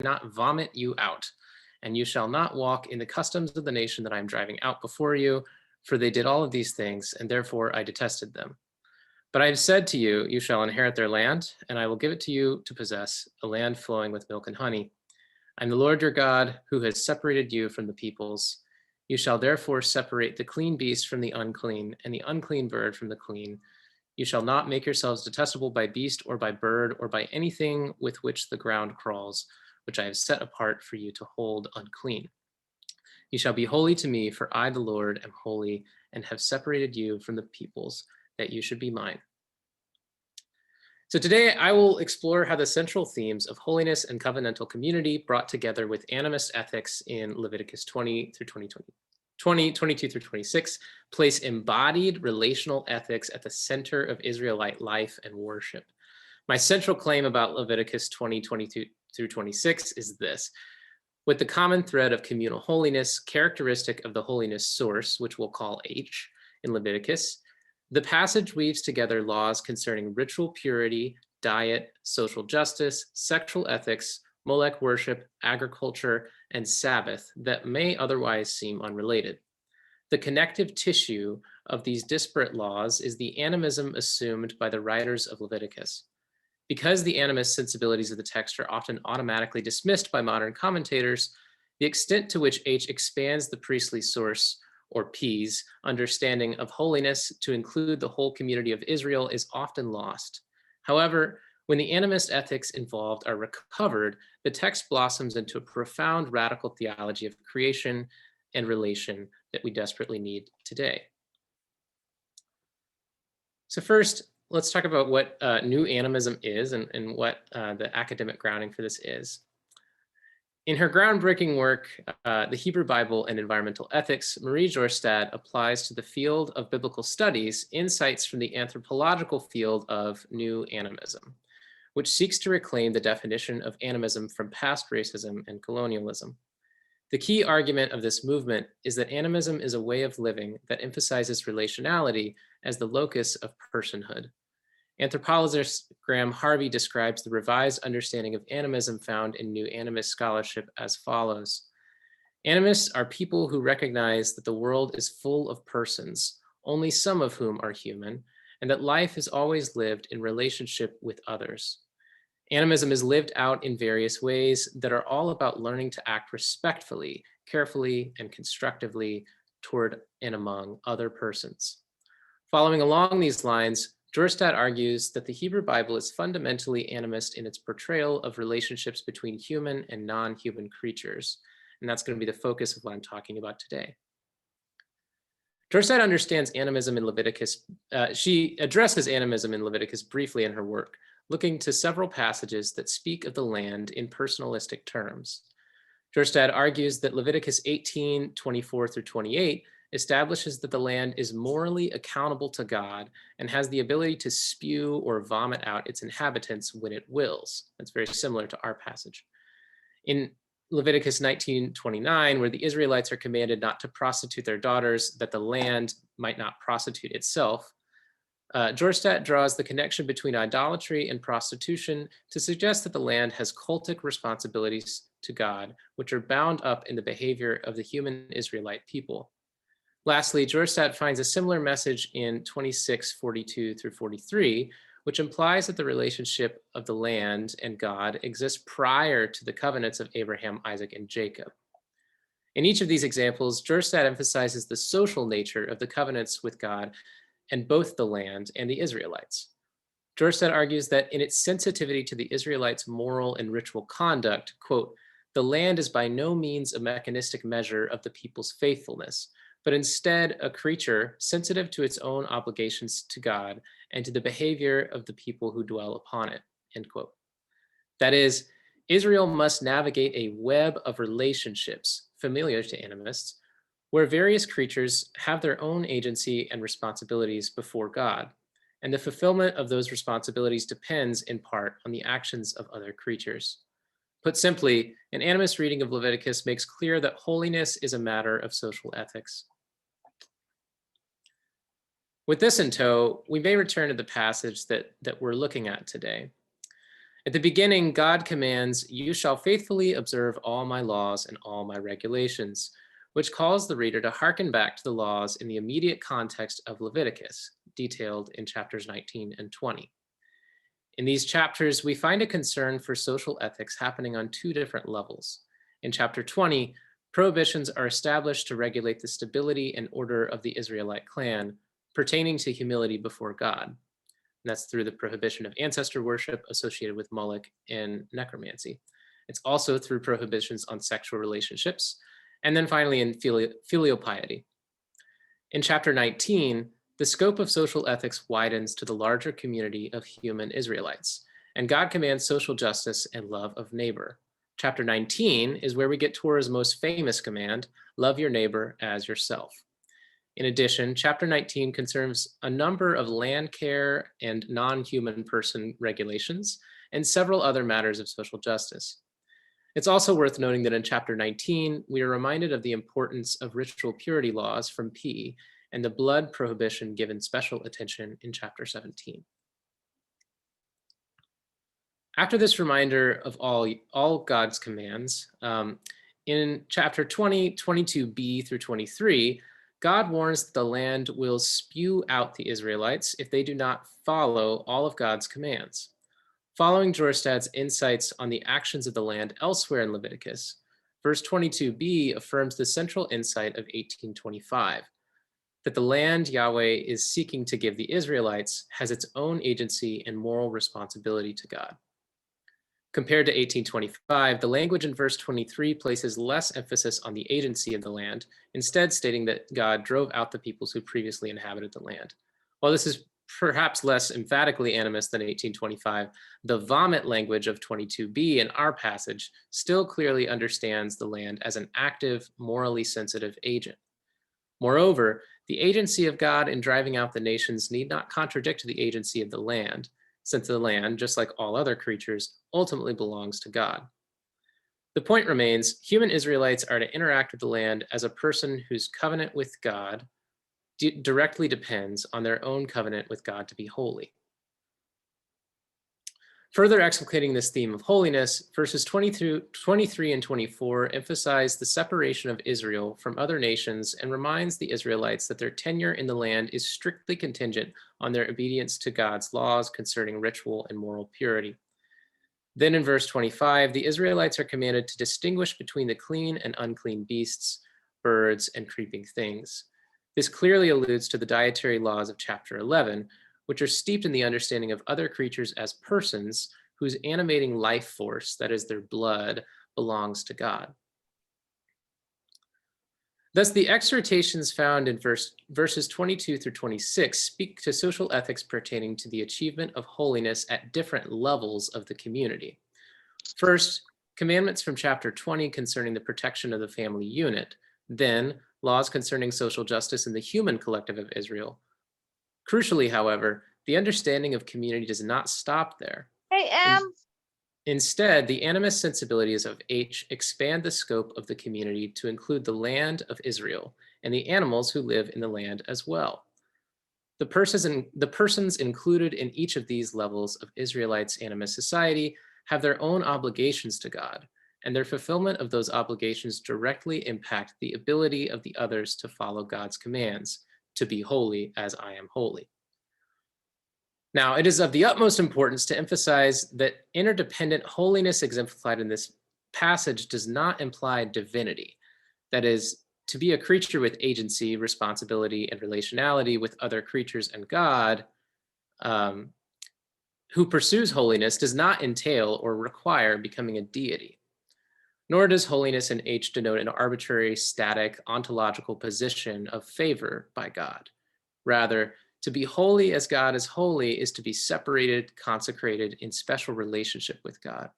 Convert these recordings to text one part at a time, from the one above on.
not vomit you out, and you shall not walk in the customs of the nation that I am driving out before you, for they did all of these things, and therefore I detested them. But I have said to you, you shall inherit their land, and I will give it to you to possess, a land flowing with milk and honey. I am the Lord your God, who has separated you from the peoples. You shall therefore separate the clean beast from the unclean, and the unclean bird from the clean. You shall not make yourselves detestable by beast or by bird or by anything with which the ground crawls, which I have set apart for you to hold unclean. You shall be holy to me, for I, the Lord, am holy, and have separated you from the peoples, that you should be mine. So today I will explore how the central themes of holiness and covenantal community brought together with animist ethics in Leviticus 20 through 22 through 26 place embodied relational ethics at the center of Israelite life and worship. My central claim about Leviticus 20, 22 through 26 is this. With the common thread of communal holiness, characteristic of the holiness source, which we'll call H in Leviticus, the passage weaves together laws concerning ritual purity, diet, social justice, sexual ethics, Molech worship, agriculture, and Sabbath that may otherwise seem unrelated. The connective tissue of these disparate laws is the animism assumed by the writers of Leviticus. Because the animist sensibilities of the text are often automatically dismissed by modern commentators, the extent to which H expands the priestly source, or P's, understanding of holiness to include the whole community of Israel is often lost. However, when the animist ethics involved are recovered, the text blossoms into a profound radical theology of creation and relation that we desperately need today. So first, let's talk about what new animism is and what the academic grounding for this is. In her groundbreaking work, The Hebrew Bible and Environmental Ethics, Marie Jorstad applies to the field of biblical studies insights from the anthropological field of new animism, which seeks to reclaim the definition of animism from past racism and colonialism. The key argument of this movement is that animism is a way of living that emphasizes relationality as the locus of personhood. Anthropologist Graham Harvey describes the revised understanding of animism found in New Animist scholarship as follows. Animists are people who recognize that the world is full of persons, only some of whom are human, and that life is always lived in relationship with others. Animism is lived out in various ways that are all about learning to act respectfully, carefully, and constructively toward and among other persons. Following along these lines, Jorstad argues that the Hebrew Bible is fundamentally animist in its portrayal of relationships between human and non-human creatures. And that's going to be the focus of what I'm talking about today. Jorstad understands animism in Leviticus. She addresses animism in Leviticus briefly in her work, looking to several passages that speak of the land in personalistic terms. Jorstad argues that Leviticus 18, 24 through 28 establishes that the land is morally accountable to God and has the ability to spew or vomit out its inhabitants when it wills. That's very similar to our passage. In Leviticus 19:29, where the Israelites are commanded not to prostitute their daughters, that the land might not prostitute itself, Jorstad draws the connection between idolatry and prostitution to suggest that the land has cultic responsibilities to God, which are bound up in the behavior of the human Israelite people. Lastly, Jorstad finds a similar message in 26:42 through 43, which implies that the relationship of the land and God exists prior to the covenants of Abraham, Isaac, and Jacob. In each of these examples, Jorstad emphasizes the social nature of the covenants with God and both the land and the Israelites. Jorstad argues that in its sensitivity to the Israelites' moral and ritual conduct, quote, the land is by no means a mechanistic measure of the people's faithfulness, but instead a creature sensitive to its own obligations to God and to the behavior of the people who dwell upon it, end quote. That is, Israel must navigate a web of relationships familiar to animists, where various creatures have their own agency and responsibilities before God, and the fulfillment of those responsibilities depends in part on the actions of other creatures. Put simply, an animist reading of Leviticus makes clear that holiness is a matter of social ethics. With this in tow, we may return to the passage that we're looking at today. At the beginning, God commands, "You shall faithfully observe all my laws and all my regulations," which calls the reader to hearken back to the laws in the immediate context of Leviticus, detailed in chapters 19 and 20. In these chapters, we find a concern for social ethics happening on two different levels. In chapter 20, prohibitions are established to regulate the stability and order of the Israelite clan, pertaining to humility before God. And that's through the prohibition of ancestor worship associated with Moloch and necromancy. It's also through prohibitions on sexual relationships. And then finally in filial piety. In chapter 19, the scope of social ethics widens to the larger community of human Israelites, and God commands social justice and love of neighbor. Chapter 19 is where we get Torah's most famous command, love your neighbor as yourself. In addition, chapter 19 concerns a number of land care and non-human person regulations and several other matters of social justice. It's also worth noting that in chapter 19, we are reminded of the importance of ritual purity laws from P and the blood prohibition given special attention in chapter 17. After this reminder of all God's commands, in chapter 20, 22b through 23, God warns that the land will spew out the Israelites if they do not follow all of God's commands. Following Jorstad's insights on the actions of the land elsewhere in Leviticus, verse 22b affirms the central insight of 1825, that the land Yahweh is seeking to give the Israelites has its own agency and moral responsibility to God. Compared to 1825, the language in verse 23 places less emphasis on the agency of the land, instead stating that God drove out the peoples who previously inhabited the land. While this is perhaps less emphatically animist than 1825, the vomit language of 22b in our passage still clearly understands the land as an active, morally sensitive agent. Moreover, the agency of God in driving out the nations need not contradict the agency of the land, since the land, just like all other creatures, ultimately belongs to God. The point remains, human Israelites are to interact with the land as a person whose covenant with God directly depends on their own covenant with God to be holy. Further explicating this theme of holiness, verses 23 and 24 emphasize the separation of Israel from other nations and reminds the Israelites that their tenure in the land is strictly contingent on their obedience to God's laws concerning ritual and moral purity. Then in verse 25, the Israelites are commanded to distinguish between the clean and unclean beasts, birds, and creeping things. This clearly alludes to the dietary laws of chapter 11, which are steeped in the understanding of other creatures as persons whose animating life force, that is their blood, belongs to God. Thus, the exhortations found in verses 22 through 26 speak to social ethics pertaining to the achievement of holiness at different levels of the community. First, commandments from chapter 20 concerning the protection of the family unit, then laws concerning social justice in the human collective of Israel. Crucially, however, the understanding of community does not stop there. Hey, Em. Instead, the animist sensibilities of H expand the scope of the community to include the land of Israel and the animals who live in the land as well. The persons included in each of these levels of Israelites' animist society have their own obligations to God, and their fulfillment of those obligations directly impact the ability of the others to follow God's commands, to be holy as I am holy. Now, it is of the utmost importance to emphasize that interdependent holiness exemplified in this passage does not imply divinity. That is, to be a creature with agency, responsibility, and relationality with other creatures and God, who pursues holiness does not entail or require becoming a deity. Nor does holiness in H denote an arbitrary, static, ontological position of favor by God. Rather, to be holy as God is holy is to be separated, consecrated in special relationship with God.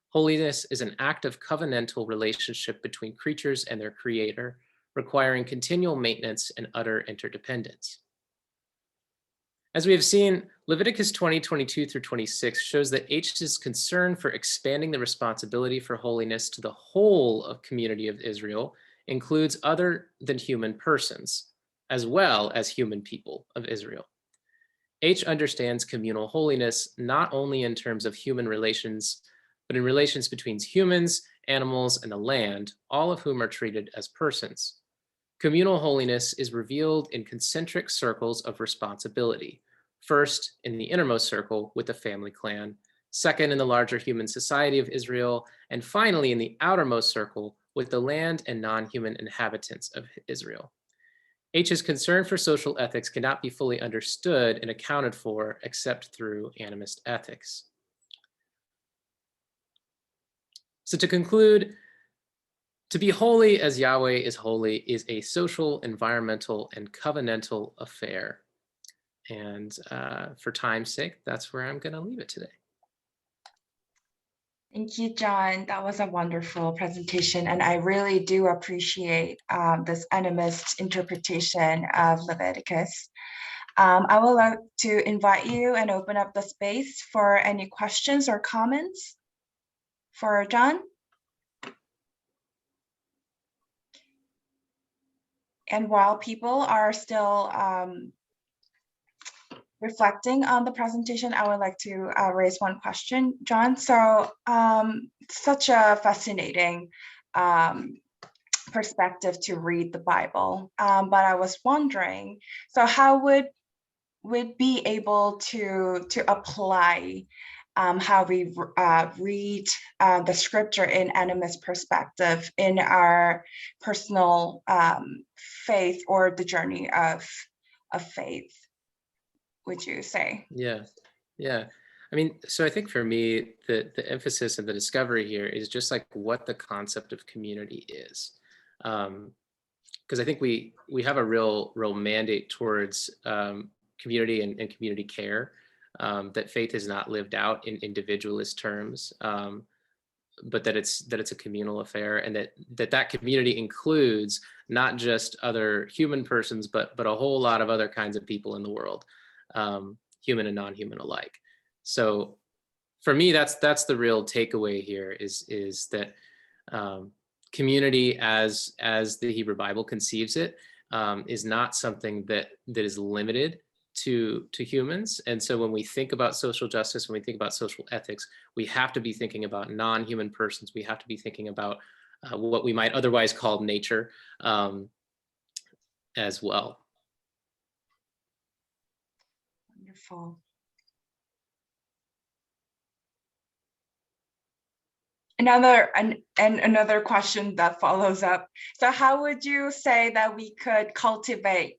Holiness is an active covenantal relationship between creatures and their creator, requiring continual maintenance and utter interdependence. As we have seen, Leviticus 20, 22 through 26 shows that H's concern for expanding the responsibility for holiness to the whole of community of Israel includes other than human persons, as well as human people of Israel. H understands communal holiness not only in terms of human relations, but in relations between humans, animals, and the land, all of whom are treated as persons. Communal holiness is revealed in concentric circles of responsibility. First, in the innermost circle with the family clan, second, in the larger human society of Israel, and finally, in the outermost circle with the land and non-human inhabitants of Israel. H's concern for social ethics cannot be fully understood and accounted for except through animist ethics. So to conclude, to be holy as Yahweh is holy is a social, environmental, and covenantal affair. And for time's sake, that's where I'm going to leave it today. Thank you, John. That was a wonderful presentation, and I really do appreciate this animist interpretation of Leviticus. I would like to invite you and open up the space for any questions or comments for John. And while people are still reflecting on the presentation, I would like to raise one question, John. So such a fascinating perspective to read the Bible, but I was wondering, so how would we be able to apply how we read the scripture in animist perspective in our personal faith or the journey of faith, would you say? Yeah. I mean, so I think for me, the emphasis and the discovery here is just like what the concept of community is. Because I think we have a real mandate towards community and community care, that faith is not lived out in individualist terms, but that it's a communal affair, and that community includes not just other human persons, but a whole lot of other kinds of people in the world, human and non-human alike. So for me, that's the real takeaway here is that community as the Hebrew Bible conceives it is not something that is limited to humans. And so when we think about social justice, when we think about social ethics, we have to be thinking about non-human persons. We have to be thinking about what we might otherwise call nature as well. Wonderful. Another question that follows up. So how would you say that we could cultivate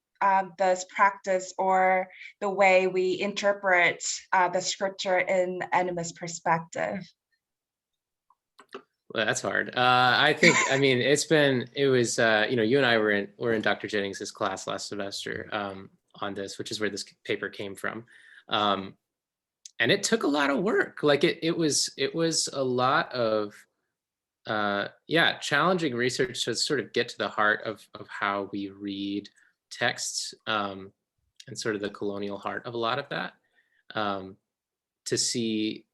this practice or the way we interpret the scripture in animist perspective? Well, that's hard. I think, I mean, it was, you and I were in Dr. Jennings's class last semester on this, which is where this paper came from. And it took a lot of work. Like it was a lot of, challenging research to sort of get to the heart of how we read texts, and sort of the colonial heart of a lot of that, to see,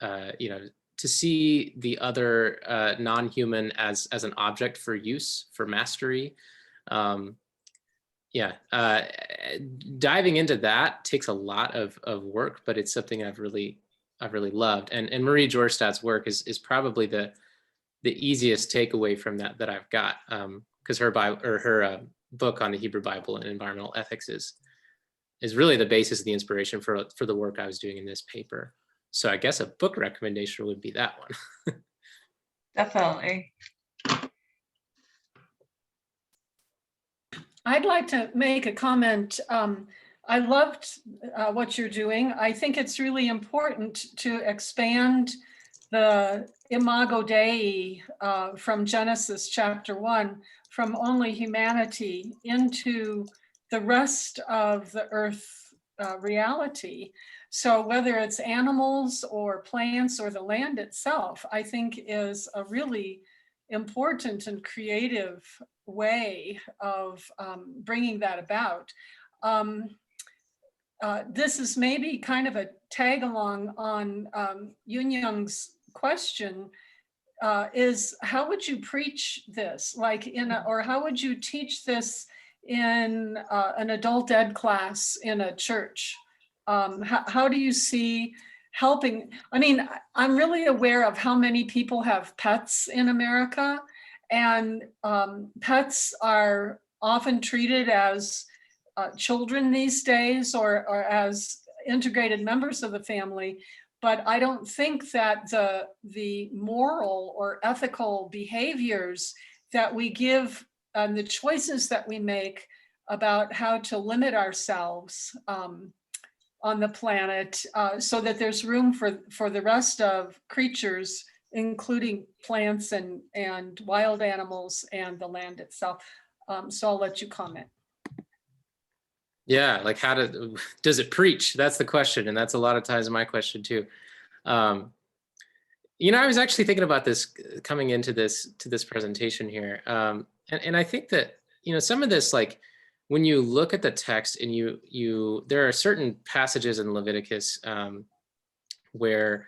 to see the other non-human as an object for use, for mastery. Diving into that takes a lot of work, but it's something I've really loved. And Marie Jorstad's work is probably the easiest takeaway from that I've got, because her book on the Hebrew Bible and environmental ethics is really the basis of the inspiration for the work I was doing in this paper. So I guess a book recommendation would be that one. Definitely. I'd like to make a comment. I loved what you're doing. I think it's really important to expand the Imago Dei from Genesis chapter 1, from only humanity into the rest of the earth reality. So whether it's animals or plants or the land itself, I think is a really important and creative way of bringing that about. This is maybe kind of a tag along on Yun Young's question, is how would you preach this? Like or how would you teach this in an adult ed class in a church? How do you see helping? I mean, I'm really aware of how many people have pets in America, and pets are often treated as children these days, or as integrated members of the family. But I don't think that the moral or ethical behaviors that we give and the choices that we make about how to limit ourselves on the planet, so that there's room for the rest of creatures, including plants and wild animals and the land itself. So I'll let you comment. Yeah, like does it preach? That's the question, and that's a lot of times my question too. You know, I was actually thinking about this coming into this presentation here, and I think that, you know, some of this, like when you look at the text and there are certain passages in Leviticus where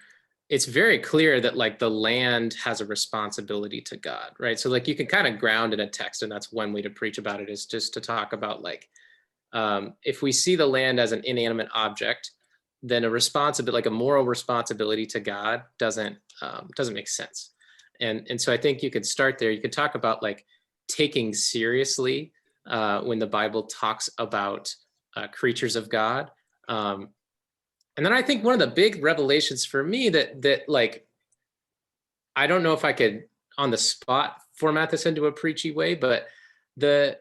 it's very clear that like the land has a responsibility to God, right? So like you can kind of ground in a text, and that's one way to preach about it, is just to talk about like, if we see the land as an inanimate object, then a responsibility, like a moral responsibility to God, doesn't make sense. And so I think you could start there. You could talk about like taking seriously when the Bible talks about creatures of God. And then I think one of the big revelations for me that like, I don't know if I could on the spot format this into a preachy way, but the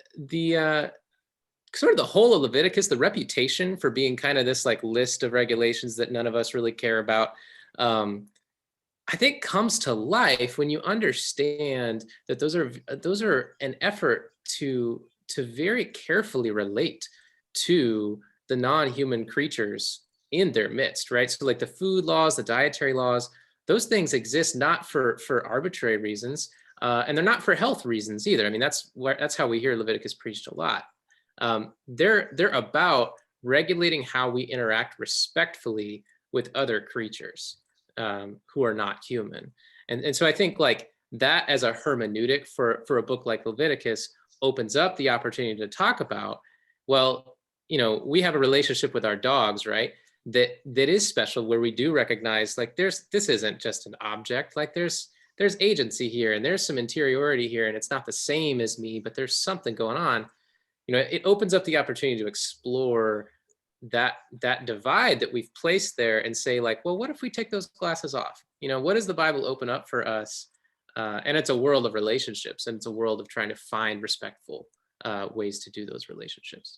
sort of the whole of Leviticus, the reputation for being kind of this like list of regulations that none of us really care about, I think comes to life when you understand that those are an effort to very carefully relate to the non-human creatures in their midst, right? So like the food laws, the dietary laws, those things exist not for arbitrary reasons, and they're not for health reasons either. I mean, that's how we hear Leviticus preached a lot. They're about regulating how we interact respectfully with other creatures who are not human. And so I think like that as a hermeneutic for a book like Leviticus opens up the opportunity to talk about, well, you know, we have a relationship with our dogs, right? That is special, where we do recognize like this isn't just an object, like there's agency here, and there's some interiority here, and it's not the same as me, but there's something going on. You know, it opens up the opportunity to explore that divide that we've placed there and say like, well, what if we take those glasses off? You know, what does the Bible open up for us? And it's a world of relationships, and it's a world of trying to find respectful ways to do those relationships.